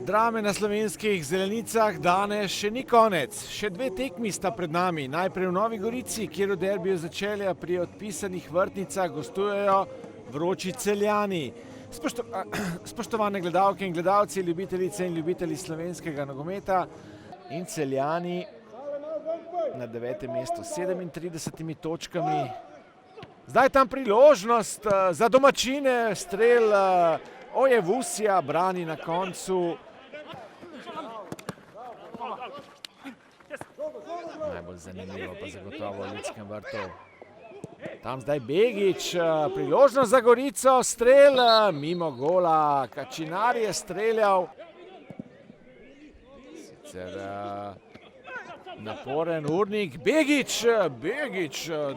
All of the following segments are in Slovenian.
Drame na slovenskih zelenicah danes še ni konec. Še dve tekmi sta pred nami. Najprej v Novi Gorici, kjer v derbiju Začelja pri odpisanih vrtnicah gostujejo vroči Celjani. Spoštovane gledalke in gledalci, ljubitelice in ljubitelji slovenskega nogometa in Celjani na 9. mestu s 37 točkami. Zdaj tam priložnost za domačine, strel Ojevusija brani na koncu. Najbolj zanimivo pa zagotovo v Ljudskem vrtu. Tam zdaj Begić, priložnost za Gorico, strel mimo gola. Kačinar je streljal. Sicer naporen urnik. Begić,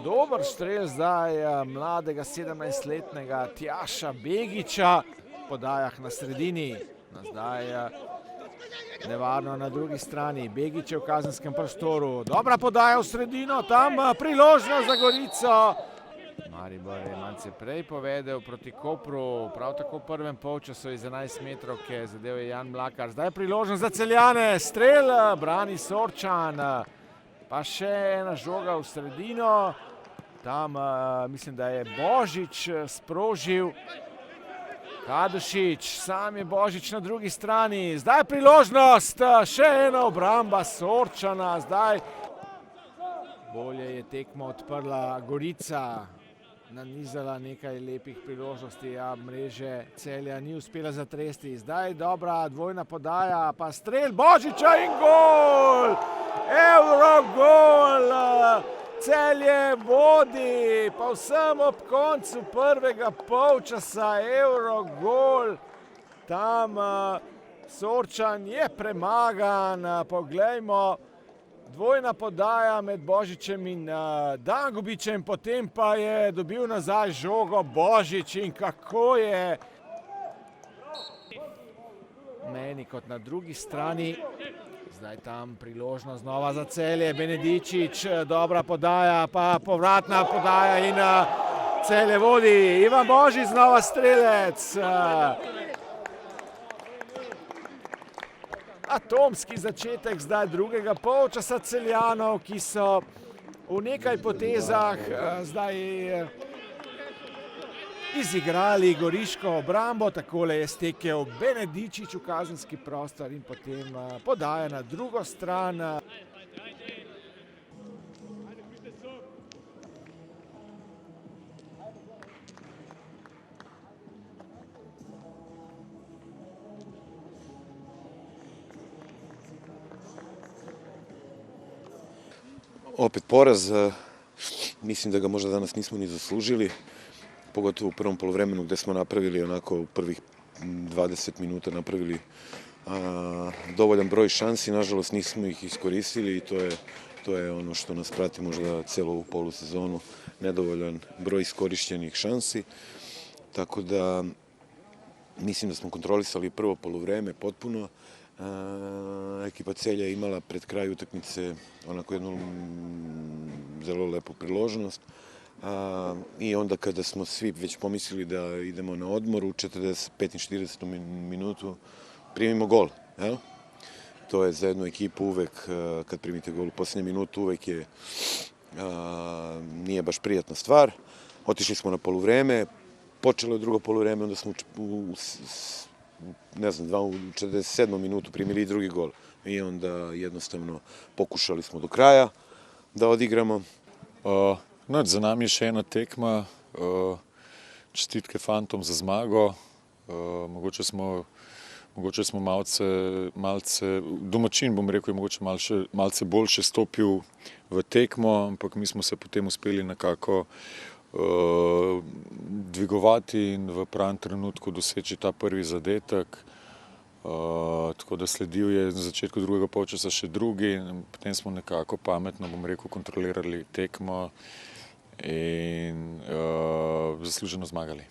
dober strel zdaj mladega 17-letnega Tjaša Begića. V podajah na sredini, zdaj nevarno na drugi strani. Begić je v kazenskem prostoru, dobra podaja v sredino, tam priložnost za Gorico. Maribor je malce prej povedel proti Kopru, prav tako v prvem polčasu iz 11 metrovke zadel je Jan Mlakar. Zdaj priložnost za Celjane, strel brani Sorčan, pa še ena žoga v sredino. Tam mislim, da je Božič sprožil. Kadušič, sam je Božič na drugi strani, zdaj priložnost, še ena obramba Sorčana, zdaj bolje je tekmo odprla Gorica, nanizala nekaj lepih priložnosti, a mreže Celja ni uspela zatresti. Zdaj dobra dvojna podaja, pa strel Božiča in gol! Evrogol! Celje vodi, povsem ob koncu prvega polčasa, Evrogol. Tam Sorčan je premagan, poglejmo, dvojna podaja med Božičem in Dangubićem, potem pa je dobil nazaj žogo Božič in kako je meni kot na drugi strani. Zdaj tam priložnost znova za Celje, Benedičič, dobra podaja, pa povratna podaja in Celje vodi. Ivan Božič znova strelec. Atomski začetek zdaj drugega polčasa Celjanov, ki so v nekaj potezah zdaj izigrali goriško obrambo. Takole je stekel Benedičič v kazenski prostor in potem podaja na drugo stran. Opet poraz, mislim da ga možda danas nismo ni zaslužili. Pogotovo u prvom poluvremenu gdje smo napravili onako u prvih 20 minuta napravili dovoljan broj šansi, nažalost nismo ih iskoristili i to je ono što nas prati možda cijelu ovu polusezonu, nedovoljan broj iskorištenih šansi. Tako da mislim da smo kontrolisali prvo poluvreme potpuno. Ekipa Celja je imala pred kraj utakmice onako jednu zelo lepu priložnost. I onda kada smo svi već pomislili da idemo na odmor u 45. i 40. minutu primimo gol. To je za jednu ekipu uvek, kad primite gol u posljednju minutu, uvek je, nije baš prijatna stvar. Otišli smo na poluvreme, počelo je drugo poluvreme, onda smo u 47. minutu primili i drugi gol. I onda jednostavno pokušali smo do kraja da odigramo. Za nami je še ena tekma, čestitke fantom za zmago. Mogoče smo malce, domačin bom rekel, je mogoče malce boljše stopil v tekmo, ampak mi smo se potem uspeli nekako dvigovati in v pravem trenutku doseči ta prvi zadetek. Tako da sledil je na začetku drugega polčasa še drugi, potem smo nekako pametno, bom rekel, kontrolirali tekmo in zasluženo zmagali.